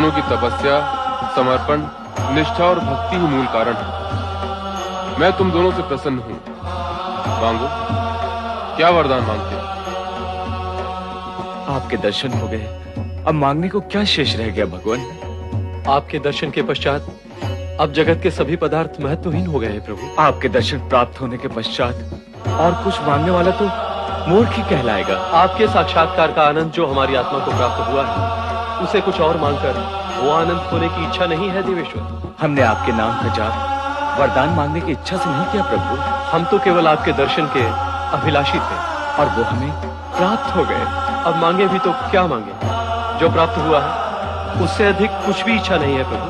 दोनों की तपस्या, समर्पण, निष्ठा और भक्ति ही मूल कारण है। मैं तुम दोनों से प्रसन्न हूँ। मांगो, क्या वरदान मांगते हो? आपके दर्शन हो गए, अब मांगने को क्या शेष रह गया भगवान? आपके दर्शन के पश्चात अब जगत के सभी पदार्थ महत्वहीन हो गए हैं प्रभु। आपके दर्शन प्राप्त होने के पश्चात और कुछ मांगने वाला तो मूर्ख ही कहलाएगा। आपके साक्षात्कार का आनंद जो हमारी आत्मा को प्राप्त हुआ है, उसे कुछ और मांगकर वो आनंद खोने की इच्छा नहीं है देवेश्वर। हमने आपके नाम का जाप वरदान मांगने की इच्छा से नहीं किया प्रभु। हम तो केवल आपके दर्शन के अभिलाषी थे और वो हमें प्राप्त हो गए। अब मांगे भी तो क्या मांगे, जो प्राप्त हुआ है उससे अधिक कुछ भी इच्छा नहीं है प्रभु।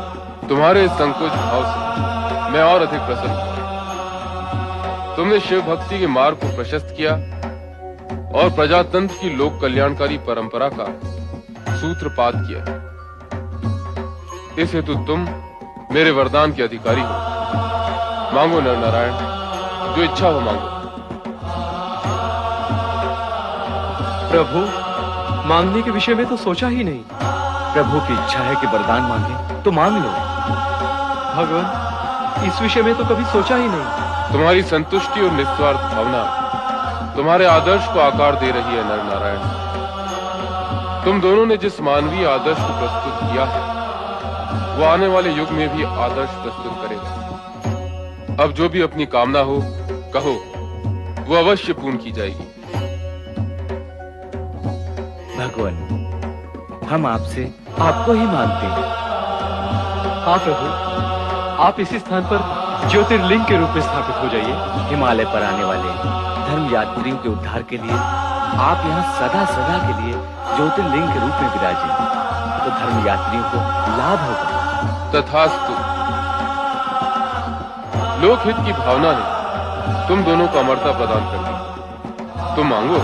तुम्हारे इस संकोच भाव से मैं और अधिक प्रसन्न हूं। तुमने शिव भक्ति के मार्ग को प्रशस्त किया और प्रजातंत्र की लोक कल्याणकारी परंपरा का सूत्रपात किया। इस हेतु तुम मेरे वरदान के अधिकारी हो। मांगो नर नारायण, जो इच्छा हो मांगो। प्रभु, मांगने के विषय में तो सोचा ही नहीं। प्रभु की इच्छा है कि वरदान मांगे तो मांग लो। भगवान, इस विषय में तो कभी सोचा ही नहीं। तुम्हारी संतुष्टि और निस्वार्थ भावना तुम्हारे आदर्श को आकार दे रही है नर नारायण। तुम दोनों ने जिस मानवीय आदर्श को प्रस्तुत किया है, वो आने वाले युग में भी आदर्श प्रस्तुत करेगा। अब जो भी अपनी कामना हो कहो, वो अवश्य पूर्ण की जाएगी। भगवान, हम आपसे आपको ही मानते हैं। हाँ प्रभु, आप इसी स्थान पर ज्योतिर्लिंग के रूप में स्थापित हो जाइए। हिमालय पर आने वाले धर्म यात्रियों के उद्धार के लिए आप यहाँ सदा सदा के लिए ज्योतिर्लिंग के रूप में विराजें, तो धर्म यात्रियों को लाभ होगा। तथास्तु। लोकहित की भावना ने तुम दोनों को अमरता प्रदान कर दी। तुम मांगो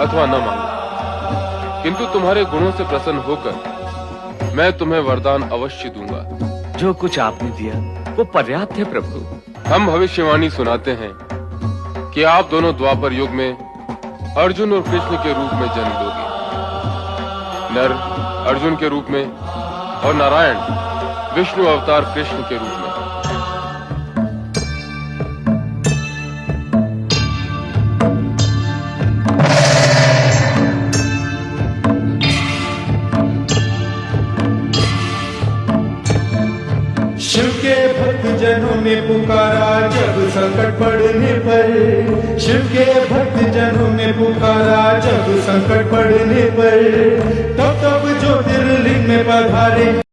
अथवा न मांगो, किंतु तुम्हारे गुणों से प्रसन्न होकर मैं तुम्हें वरदान अवश्य दूंगा। जो कुछ आपने दिया वो पर्याप्त है प्रभु। हम भविष्यवाणी सुनाते हैं कि आप दोनों द्वापर युग में अर्जुन और कृष्ण के रूप में जन्म लोगे। नर अर्जुन के रूप में और नारायण विष्णु अवतार कृष्ण के रूप में। शिव के भक्त जनों ने पुकारा जब संकट पड़ने पर। शिव के भक्त जनों ने पुकारा जब संकट पड़ने पर। तब ज्योतिर्लिंग में पधारे।